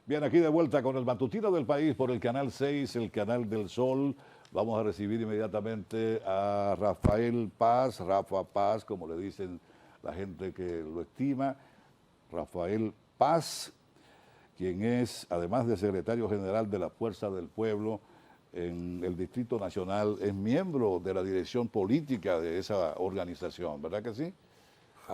Bien, aquí de vuelta con el matutino del país por el Canal 6, el Canal del Sol. Vamos a recibir inmediatamente a Rafael Paz, Rafa Paz, como le dicen la gente que lo estima. Rafael Paz, quien es, además de secretario general de la Fuerza del Pueblo en el Distrito Nacional, es miembro de la dirección política de esa organización, ¿verdad que sí?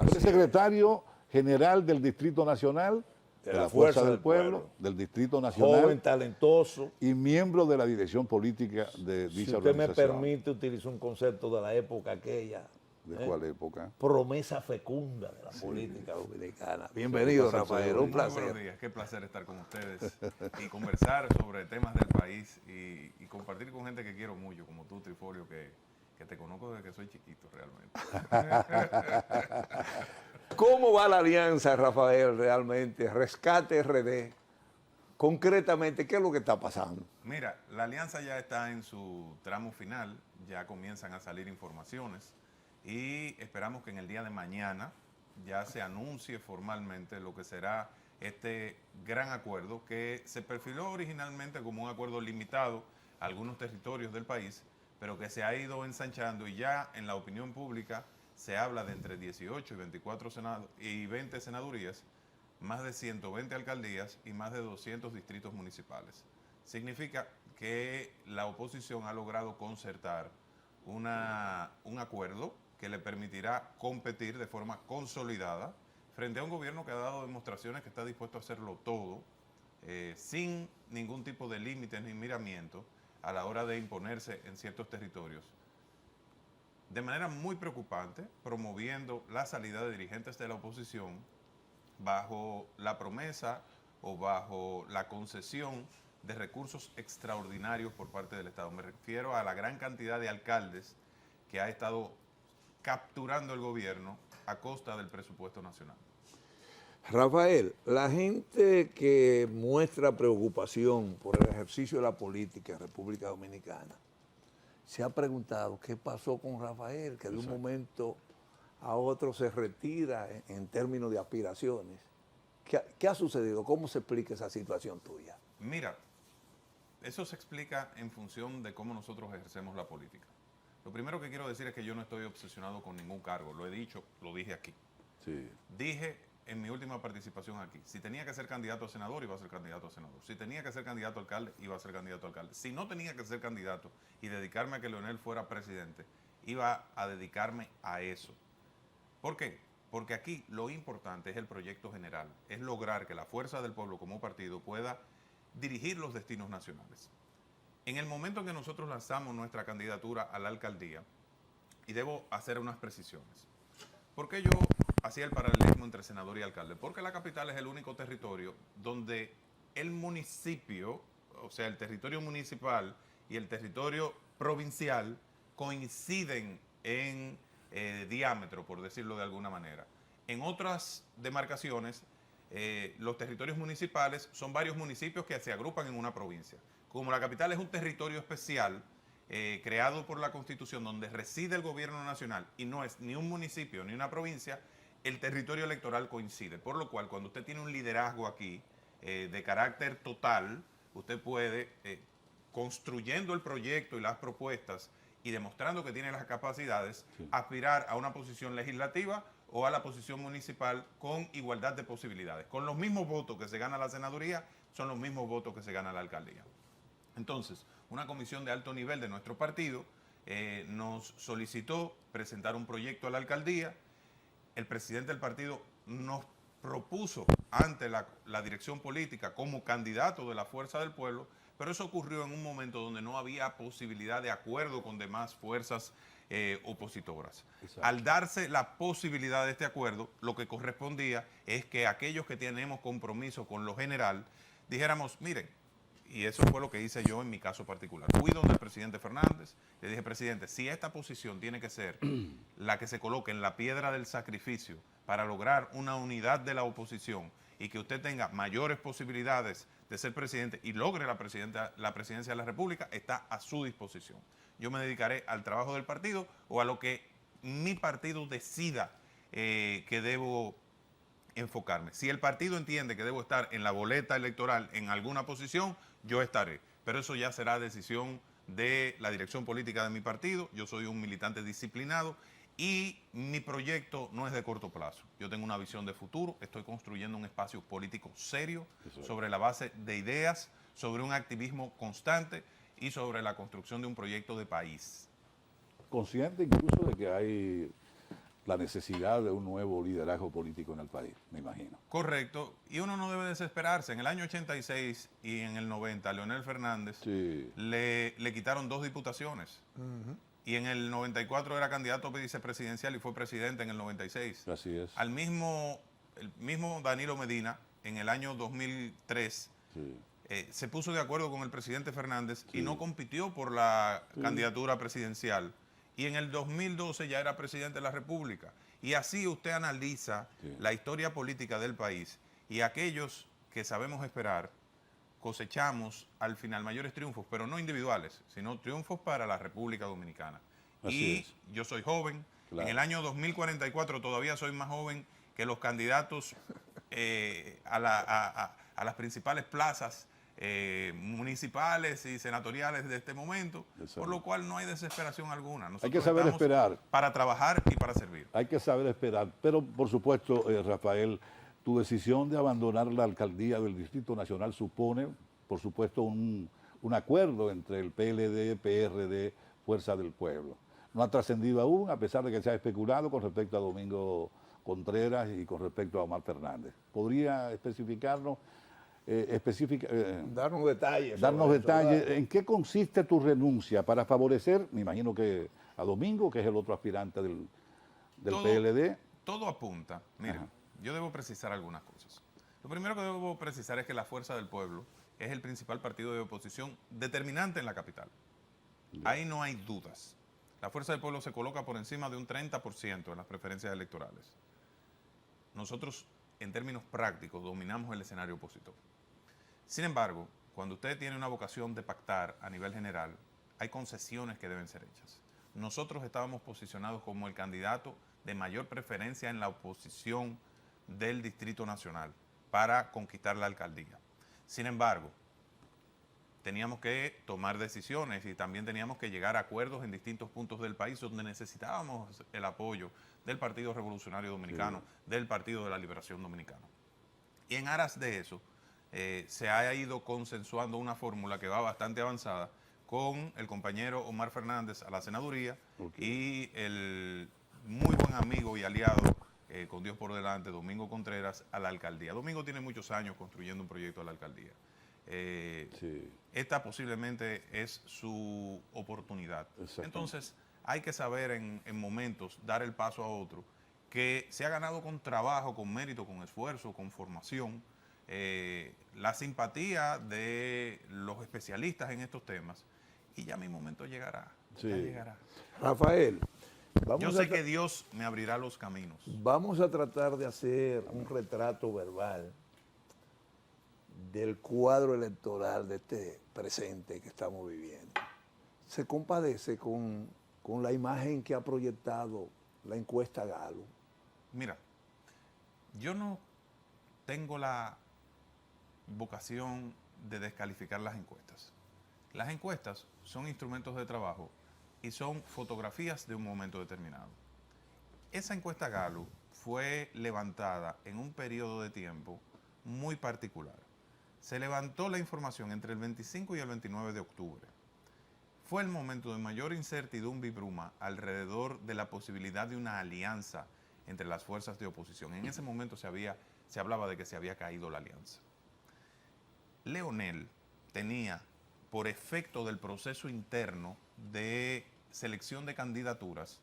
Es secretario general del Distrito Nacional, de la Fuerza del Pueblo, del Distrito Nacional. Joven, talentoso. Y miembro de la dirección política de dicha Si usted me organización. permite, utilizo un concepto de la época aquella. ¿De cuál época? Promesa fecunda de la política dominicana. Bienvenido, Rafael, un placer. Buenos días, qué placer estar con ustedes y conversar sobre temas del país y compartir con gente que quiero mucho, como tú, Trifolio, que te conozco desde que soy chiquito realmente. ¿Cómo va la alianza, Rafael, realmente? Rescate RD. Concretamente, ¿qué es lo que está pasando? Mira, la alianza ya está en su tramo final, ya comienzan a salir informaciones y esperamos que en el día de mañana ya se anuncie formalmente lo que será este gran acuerdo que se perfiló originalmente como un acuerdo limitado a algunos territorios del país, pero que se ha ido ensanchando y ya en la opinión pública se habla de entre 18 y 24 y 20 senadurías, más de 120 alcaldías y más de 200 distritos municipales. Significa que la oposición ha logrado concertar un acuerdo que le permitirá competir de forma consolidada frente a un gobierno que ha dado demostraciones que está dispuesto a hacerlo todo, sin ningún tipo de límites ni miramiento a la hora de imponerse en ciertos territorios. De manera muy preocupante, promoviendo la salida de dirigentes de la oposición bajo la promesa o bajo la concesión de recursos extraordinarios por parte del Estado. Me refiero a la gran cantidad de alcaldes que ha estado capturando el gobierno a costa del presupuesto nacional. Rafael, la gente que muestra preocupación por el ejercicio de la política en República Dominicana se ha preguntado qué pasó con Rafael, que de un momento a otro se retira en términos de aspiraciones. ¿Qué ha sucedido? ¿Cómo se explica esa situación tuya? Mira, eso se explica en función de cómo nosotros ejercemos la política. Lo primero que quiero decir es que yo no estoy obsesionado con ningún cargo, lo he dicho, lo dije aquí. Sí. Dije en mi última participación aquí, si tenía que ser candidato a senador, iba a ser candidato a senador. Si tenía que ser candidato a alcalde, iba a ser candidato a alcalde. Si no tenía que ser candidato y dedicarme a que Leonel fuera presidente, iba a dedicarme a eso. ¿Por qué? Porque aquí lo importante es el proyecto general, es lograr que la Fuerza del Pueblo como partido pueda dirigir los destinos nacionales. En el momento en que nosotros lanzamos nuestra candidatura a la alcaldía, y debo hacer unas precisiones, ¿por qué yo hacía el paralelismo entre senador y alcalde? Porque la capital es el único territorio donde el municipio, o sea, el territorio municipal y el territorio provincial coinciden en diámetro, por decirlo de alguna manera. En otras demarcaciones, los territorios municipales son varios municipios que se agrupan en una provincia. Como la capital es un territorio especial creado por la Constitución donde reside el gobierno nacional y no es ni un municipio ni una provincia, el territorio electoral coincide. Por lo cual, cuando usted tiene un liderazgo aquí de carácter total, usted puede, construyendo el proyecto y las propuestas y demostrando que tiene las capacidades, aspirar a una posición legislativa o a la posición municipal con igualdad de posibilidades. Con los mismos votos que se gana la senaduría, son los mismos votos que se gana la alcaldía. Entonces, una comisión de alto nivel de nuestro partido nos solicitó presentar un proyecto a la alcaldía. El presidente del partido nos propuso ante la dirección política como candidato de la Fuerza del Pueblo, pero eso ocurrió en un momento donde no había posibilidad de acuerdo con demás fuerzas opositoras. Exacto. Al darse la posibilidad de este acuerdo, lo que correspondía es que aquellos que tenemos compromiso con lo general, dijéramos, miren, y eso fue lo que hice yo en mi caso particular. Fui donde el presidente Fernández, le dije, presidente, si esta posición tiene que ser la que se coloque en la piedra del sacrificio para lograr una unidad de la oposición y que usted tenga mayores posibilidades de ser presidente y logre la presidencia de la República, está a su disposición. Yo me dedicaré al trabajo del partido o a lo que mi partido decida que debo enfocarme. Si el partido entiende que debo estar en la boleta electoral en alguna posición, yo estaré. Pero eso ya será decisión de la dirección política de mi partido. Yo soy un militante disciplinado y mi proyecto no es de corto plazo. Yo tengo una visión de futuro, estoy construyendo un espacio político serio sobre la base de ideas, sobre un activismo constante y sobre la construcción de un proyecto de país. Consciente incluso de que hay la necesidad de un nuevo liderazgo político en el país, me imagino. Correcto, y uno no debe desesperarse. En el año 86 y en el 90, a Leonel Fernández le quitaron 2 diputaciones. Y en el 94 era candidato vicepresidencial y fue presidente en el 96. Así es. El mismo Danilo Medina, en el año 2003, se puso de acuerdo con el presidente Fernández y no compitió por la candidatura presidencial. Y en el 2012 ya era presidente de la República. Y así usted analiza la historia política del país y aquellos que sabemos esperar, cosechamos al final mayores triunfos, pero no individuales, sino triunfos para la República Dominicana. Y yo soy joven, en el año 2044 todavía soy más joven que los candidatos a las principales plazas municipales y senatoriales de este momento, por lo cual no hay desesperación alguna. Nosotros hay que saber esperar. Para trabajar y para servir. Hay que saber esperar, pero por supuesto, Rafael, tu decisión de abandonar la alcaldía del Distrito Nacional supone, por supuesto, un acuerdo entre el PLD, PRD, Fuerza del Pueblo. No ha trascendido aún, a pesar de que se ha especulado con respecto a Domingo Contreras y con respecto a Omar Fernández. ¿Podría especificarnos? Darnos detalles. Darnos detalles. ¿En qué consiste tu renuncia para favorecer, me imagino que a Domingo, que es el otro aspirante del PLD? Todo apunta. Miren, yo debo precisar algunas cosas. Lo primero que debo precisar es que la Fuerza del Pueblo es el principal partido de oposición determinante en la capital. Ahí no hay dudas. La Fuerza del Pueblo se coloca por encima de un 30% en las preferencias electorales. Nosotros, en términos prácticos, dominamos el escenario opositor. Sin embargo, cuando usted tiene una vocación de pactar a nivel general, hay concesiones que deben ser hechas. Nosotros estábamos posicionados como el candidato de mayor preferencia en la oposición del Distrito Nacional para conquistar la alcaldía. Sin embargo, teníamos que tomar decisiones y también teníamos que llegar a acuerdos en distintos puntos del país donde necesitábamos el apoyo del Partido Revolucionario Dominicano, del Partido de la Liberación Dominicano. Y en aras de eso, se ha ido consensuando una fórmula que va bastante avanzada con el compañero Omar Fernández a la senaduría y el muy buen amigo y aliado, con Dios por delante, Domingo Contreras, a la alcaldía. Domingo tiene muchos años construyendo un proyecto a la alcaldía. Esta posiblemente es su oportunidad. Entonces, hay que saber en momentos dar el paso a otro, que se ha ganado con trabajo, con mérito, con esfuerzo, con formación, la simpatía de los especialistas en estos temas, y ya mi momento llegará. Ya llegará. Rafael, yo sé que Dios me abrirá los caminos. Vamos a tratar de hacer un retrato verbal del cuadro electoral de este presente que estamos viviendo. Se compadece con la imagen que ha proyectado la encuesta Gallup. Mira, yo no tengo la vocación de descalificar las encuestas. Las encuestas son instrumentos de trabajo y son fotografías de un momento determinado. Esa encuesta Gallup fue levantada en un periodo de tiempo muy particular. Se levantó la información entre el 25 y el 29 de octubre. Fue el momento de mayor incertidumbre y bruma alrededor de la posibilidad de una alianza entre las fuerzas de oposición. En ese momento se hablaba de que se había caído la alianza. Leonel tenía, por efecto del proceso interno de selección de candidaturas,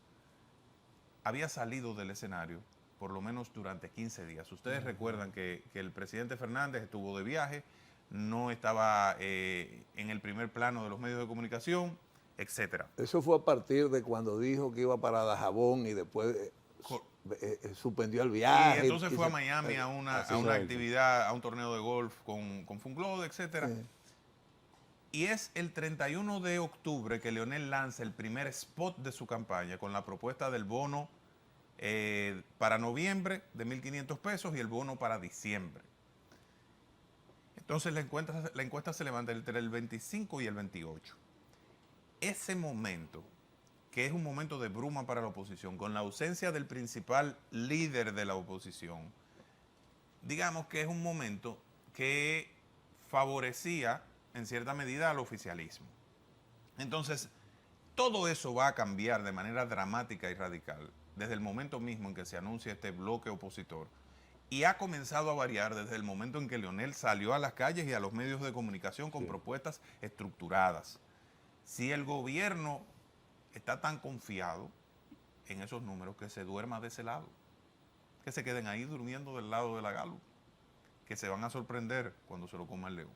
había salido del escenario por lo menos durante 15 días. Ustedes recuerdan que el presidente Fernández estuvo de viaje, no estaba en el primer plano de los medios de comunicación, etcétera. Eso fue a partir de cuando dijo que iba para Dajabón y después suspendió el viaje. Y entonces fue a Miami a una actividad, a un torneo de golf con Funglode, etcétera. Y es el 31 de octubre que Leonel lanza el primer spot de su campaña con la propuesta del bono para noviembre de 1.500 pesos y el bono para diciembre. Entonces la encuesta se levanta entre el 25 y el 28. Ese momento, que es un momento de bruma para la oposición, con la ausencia del principal líder de la oposición, digamos que es un momento que favorecía en cierta medida al oficialismo. Entonces, todo eso va a cambiar de manera dramática y radical desde el momento mismo en que se anuncia este bloque opositor, y ha comenzado a variar desde el momento en que Leonel salió a las calles y a los medios de comunicación con propuestas estructuradas. Si el gobierno está tan confiado en esos números, que se duerma de ese lado, que se queden ahí durmiendo del lado de la Galo, que se van a sorprender cuando se lo coma el león.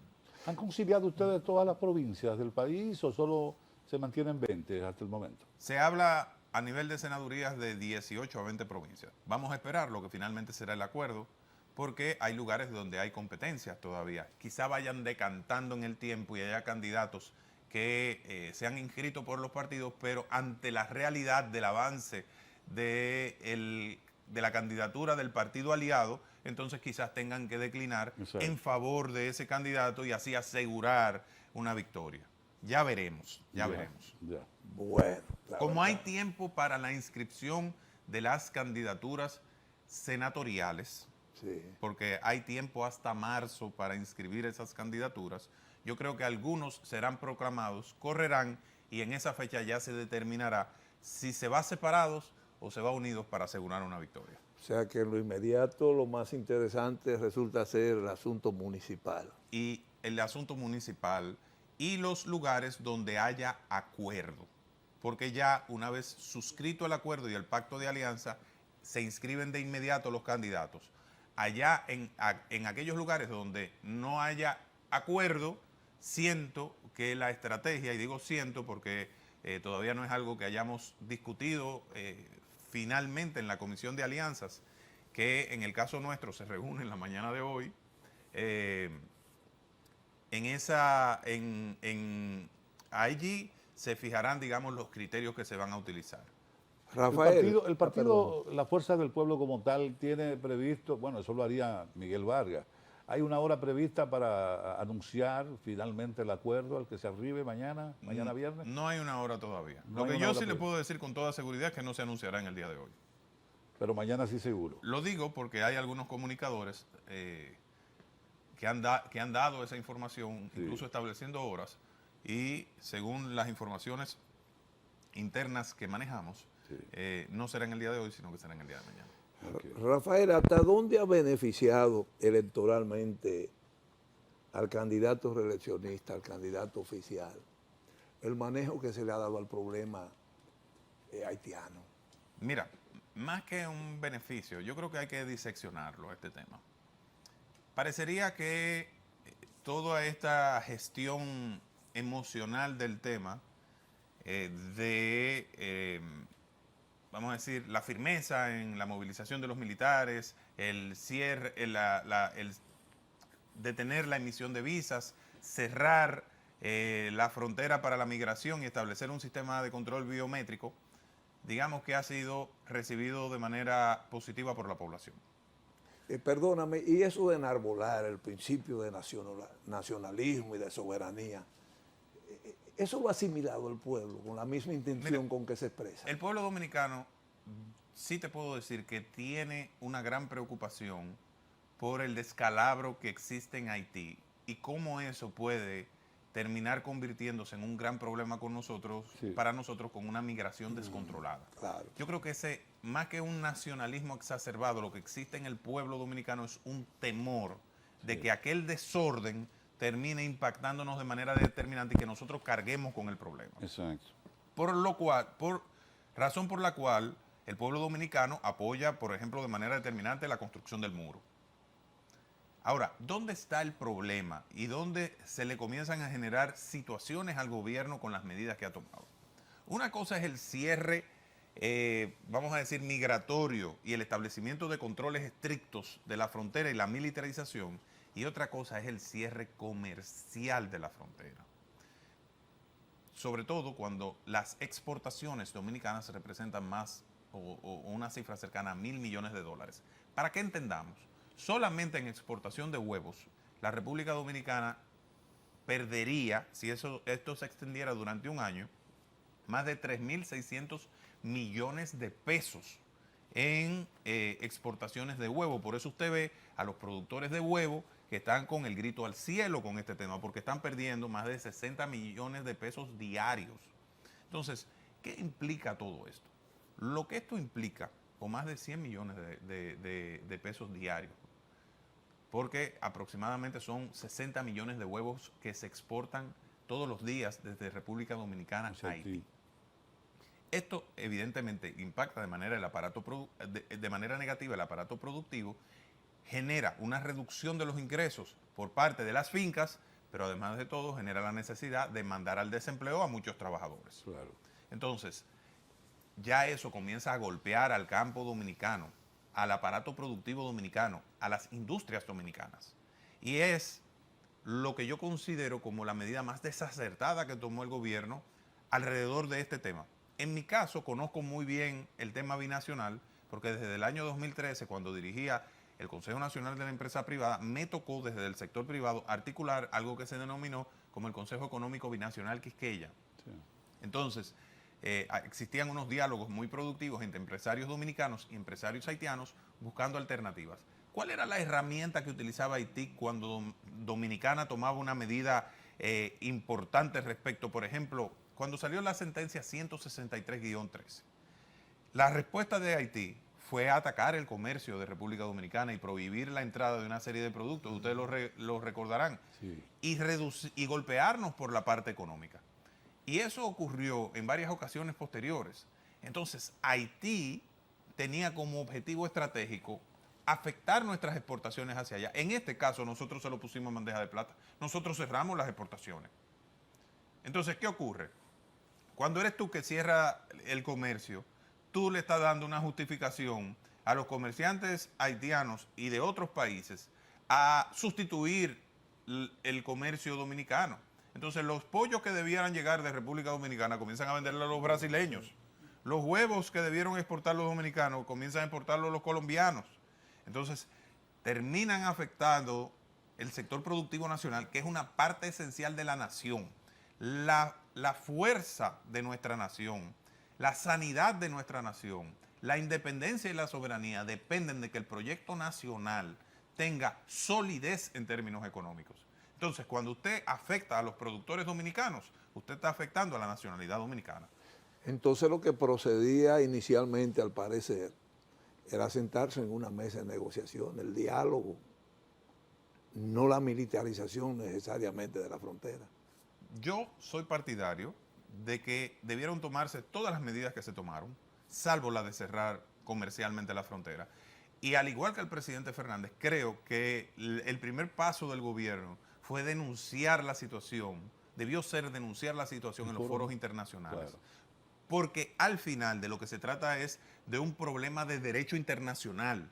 ¿Han conciliado ustedes todas las provincias del país o solo se mantienen 20 hasta el momento? Se habla a nivel de senadurías de 18 a 20 provincias. Vamos a esperar lo que finalmente será el acuerdo, porque hay lugares donde hay competencias todavía. Quizá vayan decantando en el tiempo y haya candidatos que se han inscrito por los partidos, pero ante la realidad del avance de la candidatura del partido aliado, entonces quizás tengan que declinar en favor de ese candidato y así asegurar una victoria. Ya veremos, ya veremos. Bueno, como hay tiempo para la inscripción de las candidaturas senatoriales, sí, porque hay tiempo hasta marzo para inscribir esas candidaturas, yo creo que algunos serán proclamados, correrán y en esa fecha ya se determinará si se va separados o se va unidos para asegurar una victoria. O sea que en lo inmediato lo más interesante resulta ser el asunto municipal. Y el asunto municipal y los lugares donde haya acuerdo, porque ya una vez suscrito el acuerdo y el pacto de alianza, se inscriben de inmediato los candidatos. Allá en aquellos lugares donde no haya acuerdo, siento que la estrategia, y digo siento porque todavía no es algo que hayamos discutido finalmente en la Comisión de Alianzas, que en el caso nuestro se reúne en la mañana de hoy, allí se fijarán, digamos, los criterios que se van a utilizar. Rafael, El partido La Fuerza del Pueblo como tal tiene previsto, bueno, eso lo haría Miguel Vargas, hay una hora prevista para anunciar finalmente el acuerdo al que se arribe mañana viernes. No hay una hora todavía. No Lo hay que una yo hora sí le prevista. puedo decir con toda seguridad es que no se anunciará en el día de hoy. Pero mañana sí seguro. Lo digo porque hay algunos comunicadores que han dado esa información, Sí. incluso estableciendo horas, y según las informaciones internas que manejamos, Sí. no será en el día de hoy, sino que será en el día de mañana. Okay. Rafael, ¿hasta dónde ha beneficiado electoralmente al candidato reeleccionista, al candidato oficial, el manejo que se le ha dado al problema haitiano? Mira, más que un beneficio, yo creo que hay que diseccionarlo, este tema. Parecería que toda esta gestión emocional del tema, vamos a decir, la firmeza en la movilización de los militares, el cierre, el detener la emisión de visas, cerrar la frontera para la migración y establecer un sistema de control biométrico, digamos que ha sido recibido de manera positiva por la población. Perdóname, y eso de enarbolar el principio de nacionalismo y de soberanía, ¿eso lo ha asimilado el pueblo con la misma intención Mira, con que se expresa? El pueblo dominicano, sí te puedo decir que tiene una gran preocupación por el descalabro que existe en Haití y cómo eso puede terminar convirtiéndose en un gran problema con nosotros, Sí. para nosotros, con una migración descontrolada. Claro. Yo creo que más que un nacionalismo exacerbado, lo que existe en el pueblo dominicano es un temor de que aquel desorden termine impactándonos de manera determinante y que nosotros carguemos con el problema. Exacto. Razón por la cual el pueblo dominicano apoya, por ejemplo, de manera determinante la construcción del muro. Ahora, ¿dónde está el problema y dónde se le comienzan a generar situaciones al gobierno con las medidas que ha tomado? Una cosa es el cierre, vamos a decir, migratorio y el establecimiento de controles estrictos de la frontera y la militarización, y otra cosa es el cierre comercial de la frontera. Sobre todo cuando las exportaciones dominicanas representan más o una cifra cercana a 1.000 millones de dólares. Para que entendamos, solamente en exportación de huevos, la República Dominicana perdería, si esto se extendiera durante un año, más de 3.600 millones de pesos en exportaciones de huevo. Por eso usted ve a los productores de huevo que están con el grito al cielo con este tema, porque están perdiendo más de 60 millones de pesos diarios. Entonces, ¿qué implica todo esto? Lo que esto implica, o más de 100 millones de pesos diarios, porque aproximadamente son 60 millones de huevos que se exportan todos los días desde República Dominicana a Haití. Esto evidentemente impacta de manera negativa el aparato productivo, genera una reducción de los ingresos por parte de las fincas, pero además de todo genera la necesidad de mandar al desempleo a muchos trabajadores. Claro. Entonces, ya eso comienza a golpear al campo dominicano, al aparato productivo dominicano, a las industrias dominicanas. Y es lo que yo considero como la medida más desacertada que tomó el gobierno alrededor de este tema. En mi caso, conozco muy bien el tema binacional, porque desde el año 2013, cuando dirigía el Consejo Nacional de la Empresa Privada, me tocó desde el sector privado articular algo que se denominó como el Consejo Económico Binacional Quisqueya. Sí. Entonces, existían unos diálogos muy productivos entre empresarios dominicanos y empresarios haitianos buscando alternativas. ¿Cuál era la herramienta que utilizaba Haití cuando Dominicana tomaba una medida importante respecto, por ejemplo, cuando salió la sentencia 163-13? La respuesta de Haití fue atacar el comercio de República Dominicana y prohibir la entrada de una serie de productos, ustedes lo recordarán, sí, y golpearnos por la parte económica. Y eso ocurrió en varias ocasiones posteriores. Entonces, Haití tenía como objetivo estratégico afectar nuestras exportaciones hacia allá. En este caso, nosotros se lo pusimos en bandeja de plata. Nosotros cerramos las exportaciones. Entonces, ¿qué ocurre? Cuando eres tú que cierra el comercio, tú le estás dando una justificación a los comerciantes haitianos y de otros países a sustituir el comercio dominicano. Entonces, los pollos que debieran llegar de República Dominicana comienzan a venderlos a los brasileños. Los huevos que debieron exportar los dominicanos comienzan a exportarlos los colombianos. Entonces, terminan afectando el sector productivo nacional, que es una parte esencial de la nación. La fuerza de nuestra nación, la sanidad de nuestra nación, la independencia y la soberanía dependen de que el proyecto nacional tenga solidez en términos económicos. Entonces, cuando usted afecta a los productores dominicanos, usted está afectando a la nacionalidad dominicana. Entonces, lo que procedía inicialmente, al parecer, era sentarse en una mesa de negociación, el diálogo, no la militarización necesariamente de la frontera. Yo soy partidario de que debieron tomarse todas las medidas que se tomaron, salvo la de cerrar comercialmente la frontera. Y al igual que el presidente Fernández, creo que el primer paso del gobierno fue denunciar la situación, debió ser denunciar la situación en los foros internacionales. Claro. Porque al final de lo que se trata es de un problema de derecho internacional.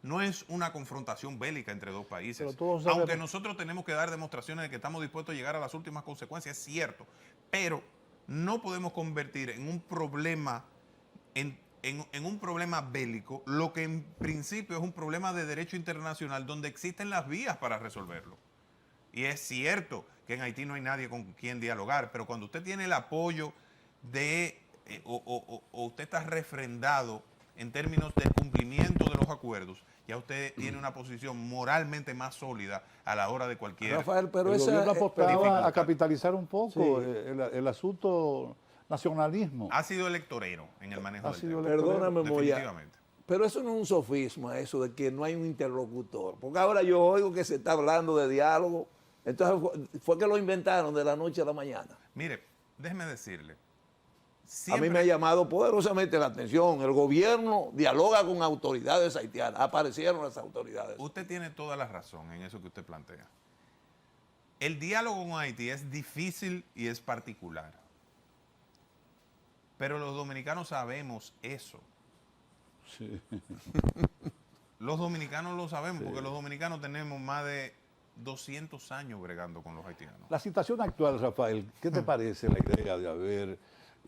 No es una confrontación bélica entre dos países. Aunque nosotros tenemos que dar demostraciones de que estamos dispuestos a llegar a las últimas consecuencias, es cierto. Pero no podemos convertir en un problema, en un problema bélico, lo que en principio es un problema de derecho internacional donde existen las vías para resolverlo. Y es cierto que en Haití no hay nadie con quien dialogar, pero cuando usted tiene el apoyo de, o usted está refrendado en términos del cumplimiento de los acuerdos, ya usted tiene una posición moralmente más sólida a la hora de cualquier... Rafael, pero el gobierno apostaba a capitalizar un poco sí, el asunto nacionalismo. Ha sido electorero en el manejo del tema. Perdóname, Moya, pero eso no es un sofisma, eso de que no hay un interlocutor. Porque ahora yo oigo que se está hablando de diálogo. Entonces, fue que lo inventaron de la noche a la mañana. Mire, déjeme decirle. Siempre... A mí me ha llamado poderosamente la atención. El gobierno dialoga con autoridades haitianas. Aparecieron las autoridades. Usted tiene toda la razón en eso que usted plantea. El diálogo con Haití es difícil y es particular. Pero los dominicanos sabemos eso. Sí. Los dominicanos lo sabemos, sí, porque los dominicanos tenemos más de 200 años bregando con los haitianos. La situación actual, Rafael, ¿qué te parece la idea de haber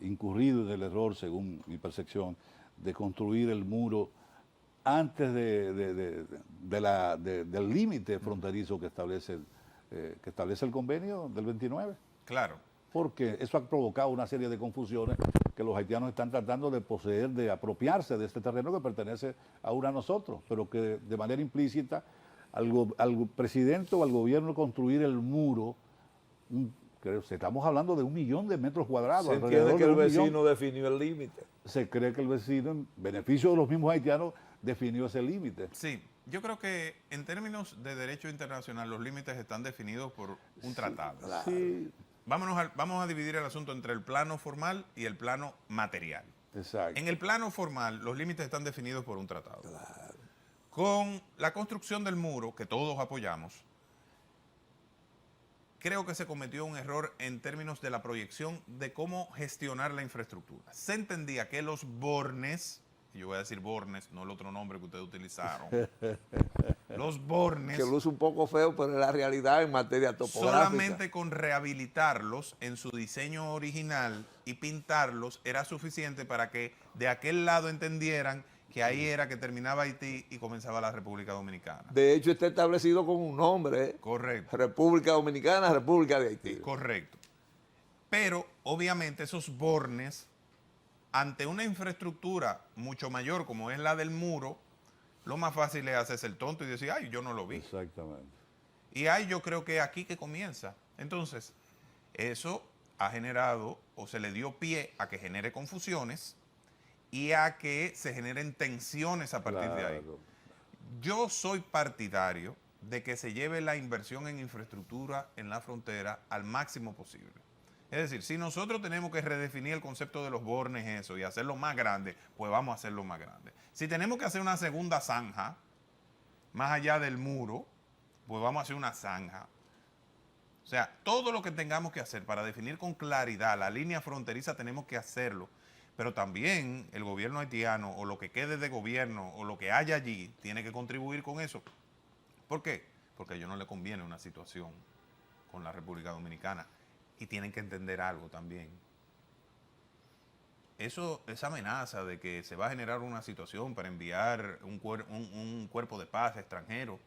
incurrido en el error, según mi percepción, de construir el muro antes del límite fronterizo que establece el convenio del 29. Claro. Porque eso ha provocado una serie de confusiones que los haitianos están tratando de poseer, de apropiarse de este terreno que pertenece ahora a nosotros, pero que de manera implícita al presidente o al gobierno construir el muro, estamos hablando de 1 millón de metros cuadrados. Se entiende que el vecino definió el límite. Se cree que el vecino, en beneficio de los mismos haitianos, definió ese límite. Sí, yo creo que en términos de derecho internacional los límites están definidos por un tratado. Claro. Sí, Vamos a dividir el asunto entre el plano formal y el plano material. exacto. En el plano formal, los límites están definidos por un tratado. Claro. Con la construcción del muro, que todos apoyamos, creo que se cometió un error en términos de la proyección de cómo gestionar la infraestructura. Se entendía que los bornes, y yo voy a decir bornes, no el otro nombre que ustedes utilizaron, los bornes, Que luce un poco feo, pero es la realidad en materia topográfica. solamente con rehabilitarlos en su diseño original y pintarlos era suficiente para que de aquel lado entendieran que ahí era que terminaba Haití y comenzaba la República Dominicana. De hecho, está establecido con un nombre, ¿eh? Correcto. República Dominicana, República de Haití. Correcto. Pero, obviamente, esos bornes, ante una infraestructura mucho mayor como es la del muro, lo más fácil es hacerse el tonto y decir, ay, yo no lo vi. Exactamente. Y ahí yo creo que aquí que comienza. Entonces, eso ha generado o se le dio pie a que genere confusiones y a que se generen tensiones a partir de ahí. Claro. Yo soy partidario de que se lleve la inversión en infraestructura en la frontera al máximo posible. Es decir, si nosotros tenemos que redefinir el concepto de los bornes eso y hacerlo más grande, pues vamos a hacerlo más grande. Si tenemos que hacer una segunda zanja, más allá del muro, pues vamos a hacer una zanja. O sea, todo lo que tengamos que hacer para definir con claridad la línea fronteriza tenemos que hacerlo. Pero también el gobierno haitiano o lo que quede de gobierno o lo que haya allí tiene que contribuir con eso. ¿Por qué? Porque a ellos no les conviene una situación con la República Dominicana. Y tienen que entender algo también. Esa amenaza de que se va a generar una situación para enviar un cuerpo de paz extranjero,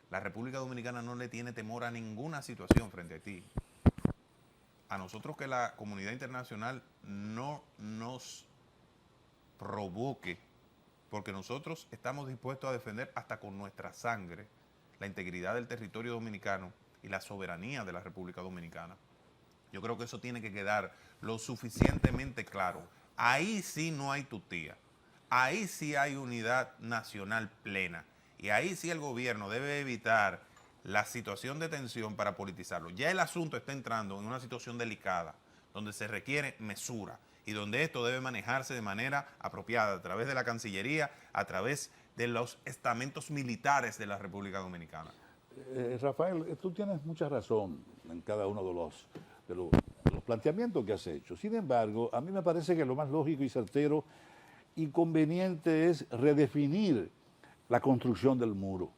la República Dominicana no le tiene temor a ninguna situación frente a Haití. A nosotros que la comunidad internacional no nos provoque, porque nosotros estamos dispuestos a defender hasta con nuestra sangre la integridad del territorio dominicano y la soberanía de la República Dominicana. Yo creo que eso tiene que quedar lo suficientemente claro. Ahí sí no hay tutía, ahí sí hay unidad nacional plena y ahí sí el gobierno debe evitar la situación de tensión para politizarlo. Ya el asunto está entrando en una situación delicada, donde se requiere mesura y donde esto debe manejarse de manera apropiada, a través de la Cancillería, a través de los estamentos militares de la República Dominicana. Rafael, tú tienes mucha razón en cada uno de los planteamientos que has hecho. Sin embargo, a mí me parece que lo más lógico y certero y conveniente es redefinir la construcción del muro.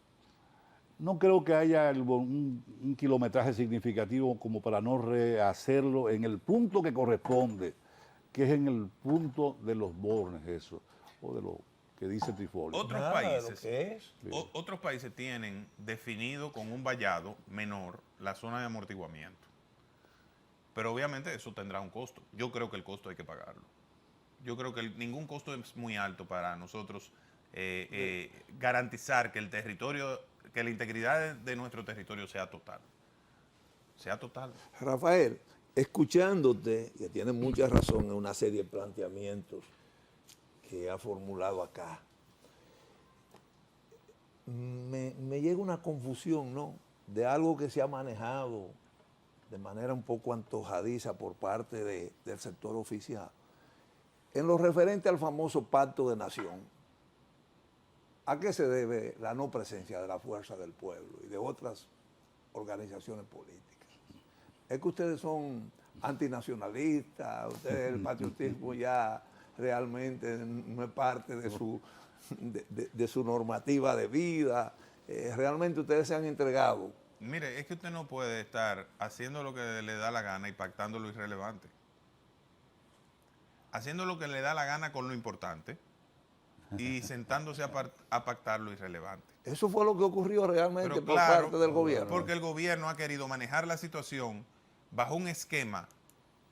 No creo que haya un kilometraje significativo como para no rehacerlo en el punto que corresponde, que es en el punto de los bornes, eso, o de lo que dice Trifoli. Otros países tienen definido con un vallado menor la zona de amortiguamiento. Pero obviamente eso tendrá un costo. Yo creo que el costo hay que pagarlo. Yo creo que ningún costo es muy alto para nosotros garantizar que el territorio, que la integridad de nuestro territorio sea total. Sea total. Rafael, escuchándote, que tienes mucha razón en una serie de planteamientos que ha formulado acá, me llega una confusión, ¿no? De algo que se ha manejado de manera un poco antojadiza por parte del sector oficial. En lo referente al famoso Pacto de Nación, ¿a qué se debe la no presencia de la Fuerza del Pueblo y de otras organizaciones políticas? Es que ustedes son antinacionalistas, ustedes el patriotismo ya realmente no es parte de su normativa de vida, realmente ustedes se han entregado. Mire, es que usted no puede estar haciendo lo que le da la gana y pactando lo irrelevante. Haciendo lo que le da la gana con lo importante y sentándose a pactar lo irrelevante. Eso fue lo que ocurrió realmente Pero por claro, parte del gobierno. porque el gobierno ha querido manejar la situación bajo un esquema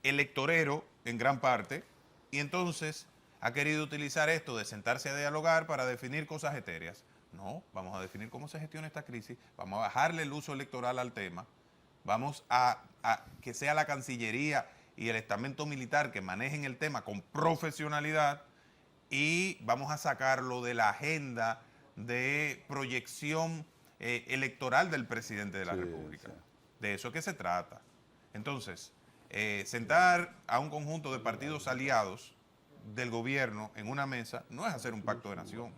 electorero en gran parte, y entonces ha querido utilizar esto de sentarse a dialogar para definir cosas etéreas. No, vamos a definir cómo se gestiona esta crisis, vamos a bajarle el uso electoral al tema, vamos a que sea la Cancillería y el estamento militar que manejen el tema con profesionalidad, y vamos a sacarlo de la agenda de proyección electoral del presidente de la República. Sí. De eso es que se trata. Entonces, sentar a un conjunto de partidos aliados del gobierno en una mesa no es hacer un pacto de nación.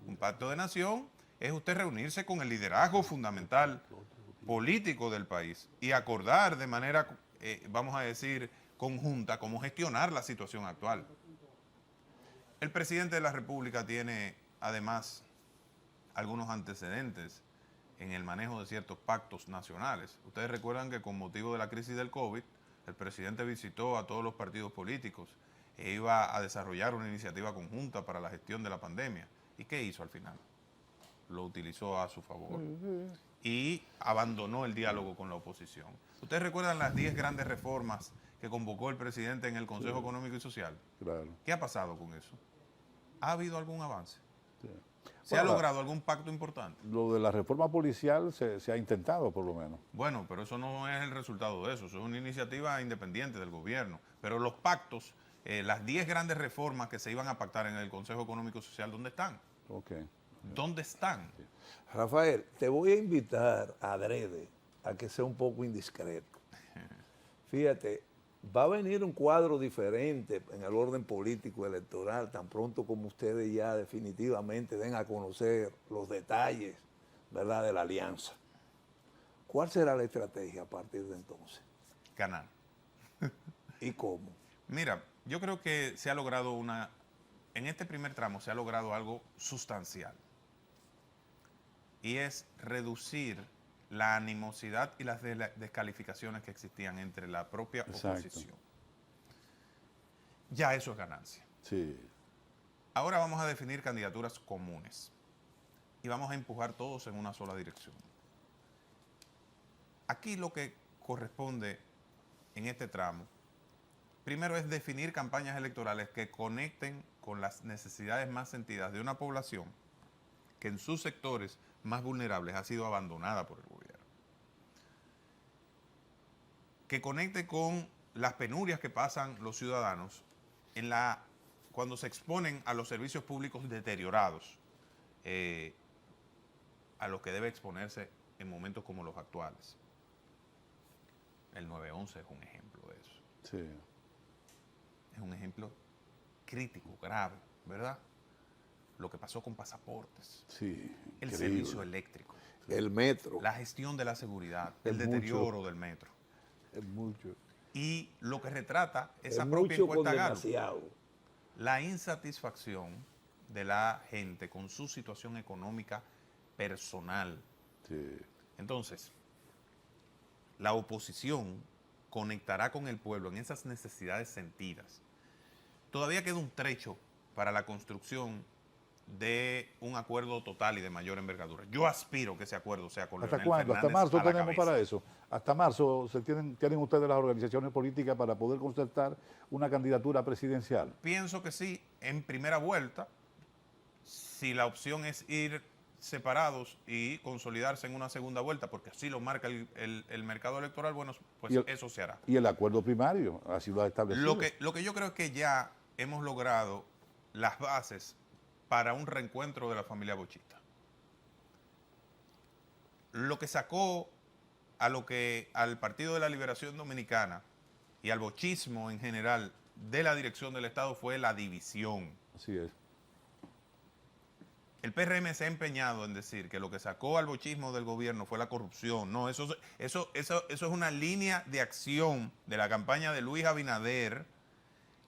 Un pacto de nación es usted reunirse con el liderazgo fundamental político del país y acordar de manera, vamos a decir, conjunta cómo gestionar la situación actual. El presidente de la República tiene, además, algunos antecedentes en el manejo de ciertos pactos nacionales. Ustedes recuerdan que con motivo de la crisis del COVID, el presidente visitó a todos los partidos políticos e iba a desarrollar una iniciativa conjunta para la gestión de la pandemia. ¿Y qué hizo al final? Lo utilizó a su favor y abandonó el diálogo con la oposición. ¿Ustedes recuerdan las 10 grandes reformas que convocó el presidente en el Consejo Económico y Social? Claro. ¿Qué ha pasado con eso? ¿Ha habido algún avance? Sí. ¿Se ha logrado algún pacto importante? Lo de la reforma policial se ha intentado, por lo menos. Bueno, pero eso no es el resultado de eso. Eso es una iniciativa independiente del gobierno. Pero los pactos, las 10 grandes reformas que se iban a pactar en el Consejo Económico y Social, ¿dónde están? Okay. ¿Dónde están? Rafael, te voy a invitar adrede a que sea un poco indiscreto. Fíjate, va a venir un cuadro diferente en el orden político electoral tan pronto como ustedes ya definitivamente den a conocer los detalles, ¿verdad?, de la alianza. ¿Cuál será la estrategia a partir de entonces? Ganar. ¿Y cómo? Mira, yo creo que se ha logrado en este primer tramo se ha logrado algo sustancial. Y es reducir la animosidad y las descalificaciones que existían entre la propia oposición. Ya eso es ganancia. Sí. Ahora vamos a definir candidaturas comunes y vamos a empujar todos en una sola dirección. Aquí lo que corresponde en este tramo, primero es definir campañas electorales que conecten con las necesidades más sentidas de una población que en sus sectores más vulnerables ha sido abandonada por el gobierno. Que conecte con las penurias que pasan los ciudadanos cuando se exponen a los servicios públicos deteriorados, a los que debe exponerse en momentos como los actuales. El 911 es un ejemplo de eso. Sí. Es un ejemplo crítico, grave, ¿verdad? Lo que pasó con pasaportes, Sí. el Increíble. servicio eléctrico, El metro. la gestión de la seguridad, el Es deterioro mucho. del metro. Es mucho. Y lo que retrata Es esa propia mucho con encuesta Gallup, demasiado. la insatisfacción de la gente con su situación económica personal. Sí. Entonces, la oposición conectará con el pueblo en esas necesidades sentidas. Todavía queda un trecho para la construcción de un acuerdo total y de mayor envergadura. Yo aspiro que ese acuerdo sea con ¿Hasta Leonel cuándo? Hasta Fernández marzo a la tenemos cabeza. para eso. Hasta marzo tienen ustedes las organizaciones políticas para poder concertar una candidatura presidencial. Pienso que sí, en primera vuelta, si la opción es ir separados y consolidarse en una segunda vuelta, porque así lo marca el mercado electoral, bueno, pues eso se hará. Y el acuerdo primario, así lo ha establecido. Lo que yo creo es que ya hemos logrado las bases para un reencuentro de la familia bochista. Lo que sacó al Partido de la Liberación Dominicana y al bochismo en general de la dirección del Estado fue la división. Así es. El PRM se ha empeñado en decir que lo que sacó al bochismo del gobierno fue la corrupción. No, eso es una línea de acción de la campaña de Luis Abinader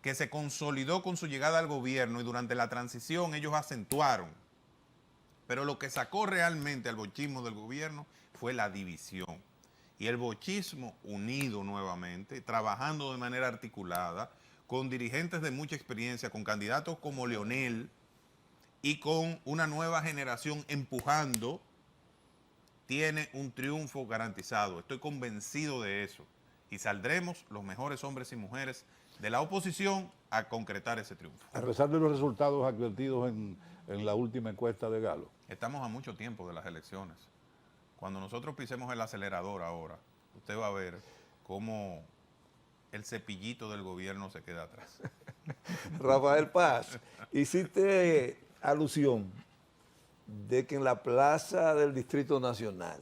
que se consolidó con su llegada al gobierno y durante la transición ellos acentuaron. Pero lo que sacó realmente al bochismo del gobierno fue la división. Y el bochismo unido nuevamente, trabajando de manera articulada, con dirigentes de mucha experiencia, con candidatos como Leonel, y con una nueva generación empujando, tiene un triunfo garantizado. Estoy convencido de eso. Y saldremos los mejores hombres y mujeres de la oposición a concretar ese triunfo. A pesar de los resultados advertidos en la última encuesta de Galo. Estamos a mucho tiempo de las elecciones. Cuando nosotros pisemos el acelerador ahora, usted va a ver cómo el cepillito del gobierno se queda atrás. Rafael Paz, hiciste alusión de que en la plaza del Distrito Nacional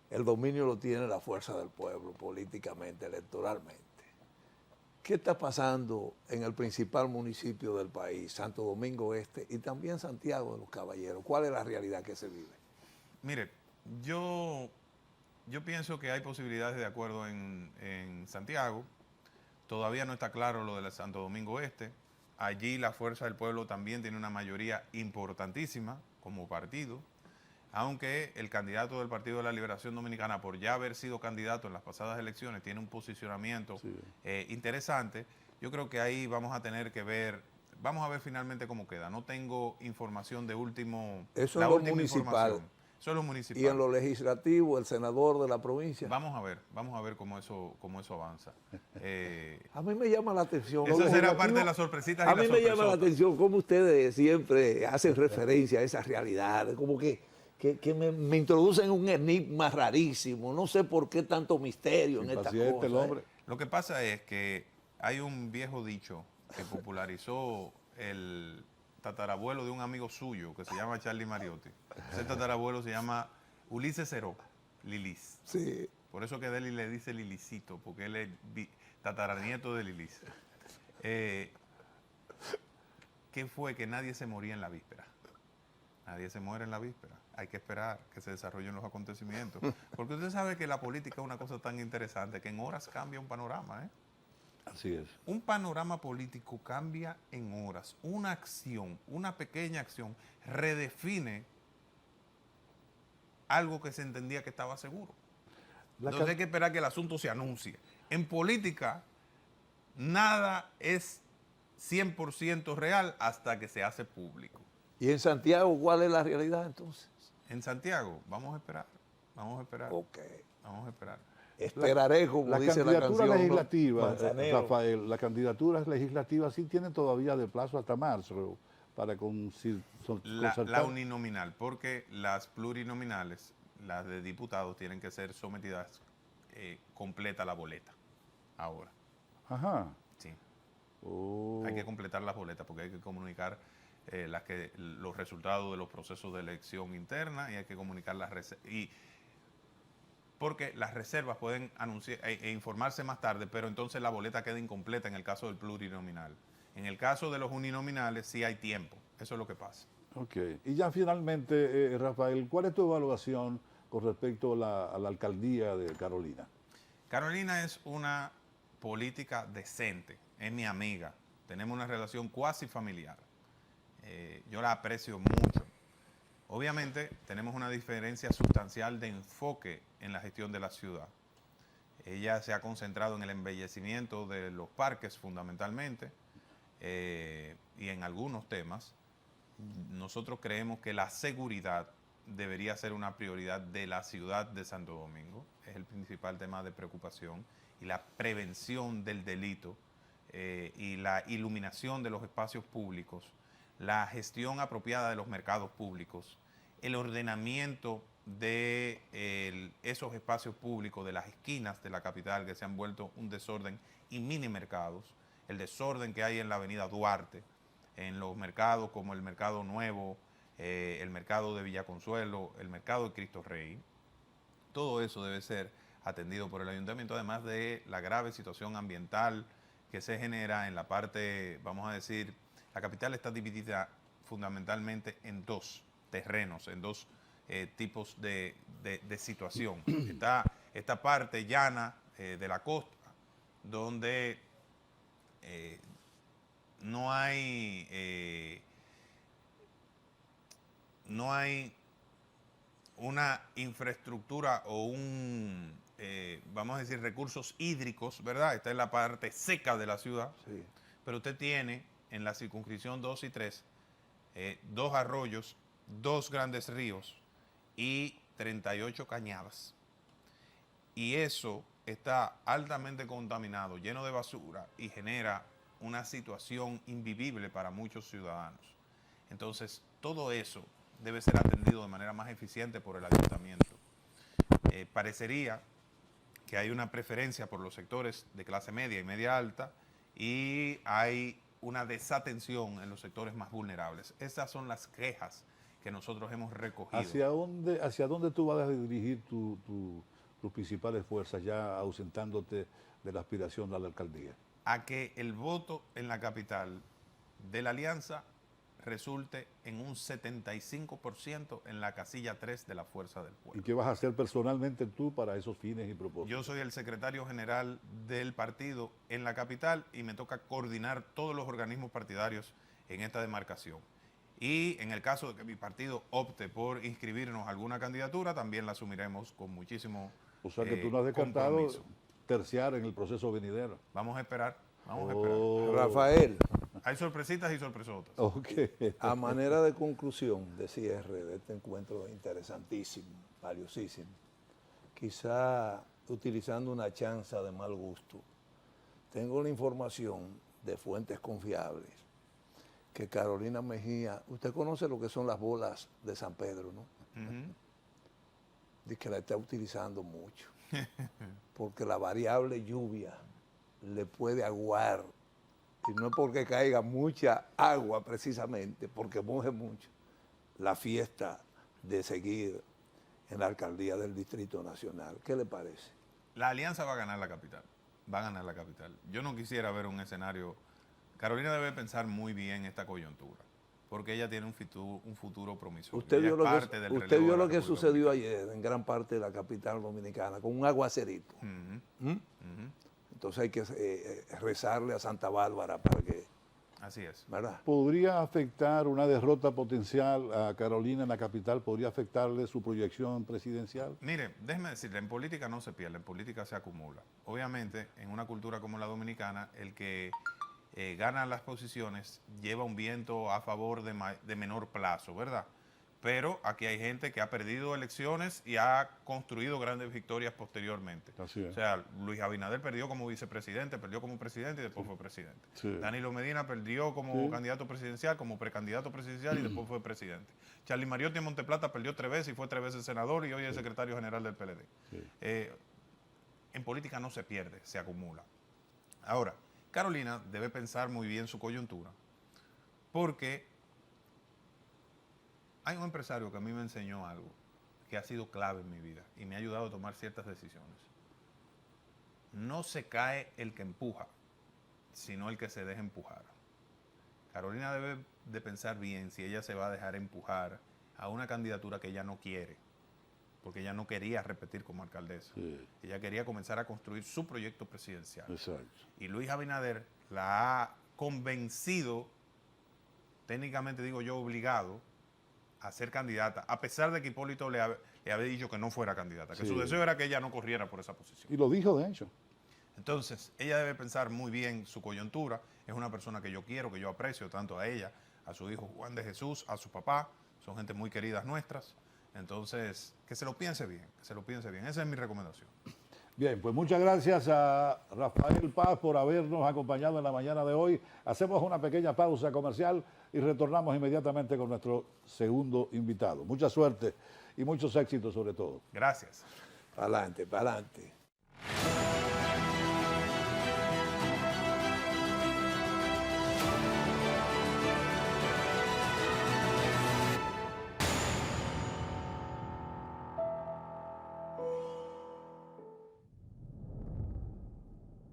el dominio lo tiene la fuerza del pueblo políticamente, electoralmente. ¿Qué está pasando en el principal municipio del país, Santo Domingo Este, y también Santiago de los Caballeros? ¿Cuál es la realidad que se vive? Mire, yo pienso que hay posibilidades de acuerdo en Santiago. Todavía no está claro lo de Santo Domingo Este. Allí la Fuerza del Pueblo también tiene una mayoría importantísima como partido, aunque el candidato del Partido de la Liberación Dominicana, por ya haber sido candidato en las pasadas elecciones, tiene un posicionamiento interesante. Yo creo que ahí vamos a tener que ver, vamos a ver finalmente cómo queda. No tengo información de último, Eso la es lo última municipal. información. Eso es lo municipal. Y en lo legislativo, el senador de la provincia. Vamos a ver cómo eso avanza. A mí me llama la atención. Eso será parte de las sorpresitas. A mí me llama la atención cómo ustedes siempre hacen referencia a esa realidad, como que me introducen un enigma rarísimo. No sé por qué tanto misterio en esta cosa. El hombre. Lo que pasa es que hay un viejo dicho que popularizó el tatarabuelo de un amigo suyo que se llama Charlie Mariotti. Ese tatarabuelo se llama Ulises Ceró, Lilis. Sí. Por eso que Deli le dice Lilicito, porque él es tataranieto de Lilis. ¿Qué fue? Que nadie se moría en la víspera. Nadie se muere en la víspera. Hay que esperar que se desarrollen los acontecimientos. Porque usted sabe que la política es una cosa tan interesante que en horas cambia un panorama, ¿eh? Así es. Un panorama político cambia en horas. Una acción, una pequeña acción, redefine algo que se entendía que estaba seguro. Entonces hay que esperar que el asunto se anuncie. En política, nada es 100% real hasta que se hace público. ¿Y en Santiago cuál es la realidad entonces? En Santiago, vamos a esperar. Vamos a esperar. Ok. Vamos a esperar. Esperaré, como dice la canción. Legislativa, Rafael, las candidaturas legislativas sí tienen todavía de plazo hasta marzo para la uninominal, porque las plurinominales, las de diputados, tienen que ser sometidas completa la boleta ahora. Ajá. Sí. Oh. Hay que completar las boletas porque hay que comunicar los resultados de los procesos de elección interna y hay que comunicar las reservas. Porque las reservas pueden anunciar e informarse más tarde, pero entonces la boleta queda incompleta en el caso del plurinominal. En el caso de los uninominales sí hay tiempo. Eso es lo que pasa. Ok. Y ya finalmente, Rafael, ¿cuál es tu evaluación con respecto a la alcaldía de Carolina? Carolina es una política decente, es mi amiga. Tenemos una relación cuasi familiar. Yo la aprecio mucho. Obviamente tenemos una diferencia sustancial de enfoque en la gestión de la ciudad. Ella se ha concentrado en el embellecimiento de los parques fundamentalmente y en algunos temas. Nosotros creemos que la seguridad debería ser una prioridad de la ciudad de Santo Domingo. Es el principal tema de preocupación y la prevención del delito y la iluminación de los espacios públicos, la gestión apropiada de los mercados públicos, el ordenamiento de esos espacios públicos, de las esquinas de la capital que se han vuelto un desorden, y mini mercados, el desorden que hay en la avenida Duarte, en los mercados como el Mercado Nuevo, el mercado de Villa Consuelo, el mercado de Cristo Rey. Todo eso debe ser atendido por el ayuntamiento, además de la grave situación ambiental que se genera en la parte, vamos a decir, la capital está dividida fundamentalmente en dos terrenos, en dos tipos de situación. Está esta parte llana de la costa, donde no hay una infraestructura o vamos a decir, recursos hídricos, ¿verdad? Está en la parte seca de la ciudad, Sí. pero usted tiene en la circunscripción 2 y 3 2 arroyos, 2 grandes ríos y 38 cañadas. Y eso está altamente contaminado, lleno de basura y genera una situación invivible para muchos ciudadanos. Entonces, todo eso debe ser atendido de manera más eficiente por el ayuntamiento. Parecería que hay una preferencia por los sectores de clase media y media alta y hay una desatención en los sectores más vulnerables. Esas son las quejas que nosotros hemos recogido. Hacia dónde tú vas a dirigir tus principales fuerzas ya ausentándote de la aspiración a la alcaldía? A que el voto en la capital de la alianza resulte en un 75% en la casilla 3 de la Fuerza del Pueblo. ¿Y qué vas a hacer personalmente tú para esos fines y propósitos? Yo soy el secretario general del partido en la capital y me toca coordinar todos los organismos partidarios en esta demarcación. Y en el caso de que mi partido opte por inscribirnos a alguna candidatura, también la asumiremos con muchísimo O sea que tú no has descartado compromiso. terciar en el proceso venidero. Vamos a esperar, vamos a Oh. esperar. Rafael, Hay sorpresitas y sorpresotas. Ok. a manera de conclusión, de cierre de este encuentro interesantísimo, valiosísimo, quizá utilizando una chanza de mal gusto, tengo la información de fuentes confiables que Carolina Mejía, usted conoce lo que son las bolas de San Pedro, ¿no? Ujú. Dice que la está utilizando mucho, porque la variable lluvia le puede aguar, y no es porque caiga mucha agua precisamente, porque moje mucho, la fiesta de seguir en la alcaldía del Distrito Nacional. ¿Qué le parece? La alianza va a ganar la capital. Va a ganar la capital. Yo no quisiera ver un escenario. Carolina debe pensar muy bien esta coyuntura, porque ella tiene un futuro promisorio. Usted Ella vio es lo parte que, del usted relevo vio de la lo que República sucedió Dominicana. ayer en gran parte de la capital dominicana, con un aguacerito. Ujú, ¿Mm? ujú. Entonces hay que rezarle a Santa Bárbara para que, Así es. ¿verdad? ¿Podría afectar una derrota potencial a Carolina en la capital? ¿Podría afectarle su proyección presidencial? Mire, déjeme decirle, en política no se pierde, en política se acumula. Obviamente, en una cultura como la dominicana, el que gana las posiciones lleva un viento a favor de menor plazo, ¿verdad? Pero aquí hay gente que ha perdido elecciones y ha construido grandes victorias posteriormente. Así es. O sea, Luis Abinader perdió como vicepresidente, perdió como presidente y después fue presidente. Sí. Danilo Medina perdió como Sí. candidato presidencial, como precandidato presidencial y después fue presidente. Charly Mariotti en Monteplata perdió 3 veces y fue 3 veces senador y hoy es secretario general del PLD. Sí. En política no se pierde, se acumula. Ahora, Carolina debe pensar muy bien su coyuntura, porque hay un empresario que a mí me enseñó algo que ha sido clave en mi vida y me ha ayudado a tomar ciertas decisiones. No se cae el que empuja, sino el que se deja empujar. Carolina debe de pensar bien si ella se va a dejar empujar a una candidatura que ella no quiere, porque ella no quería repetir como alcaldesa. Sí. Ella quería comenzar a construir su proyecto presidencial. Exacto. Y Luis Abinader la ha convencido, técnicamente digo yo, obligado a ser candidata, a pesar de que Hipólito le había dicho que no fuera candidata, que Sí. su deseo era que ella no corriera por esa posición. Y lo dijo, de hecho. Entonces, ella debe pensar muy bien su coyuntura. Es una persona que yo quiero, que yo aprecio tanto a ella, a su hijo Juan de Jesús, a su papá. Son gente muy queridas nuestras. Entonces, que se lo piense bien, que se lo piense bien. Esa es mi recomendación. Bien, pues muchas gracias a Rafael Paz por habernos acompañado en la mañana de hoy. Hacemos una pequeña pausa comercial y retornamos inmediatamente con nuestro segundo invitado. Mucha suerte y muchos éxitos sobre todo. Gracias. Para adelante, para adelante.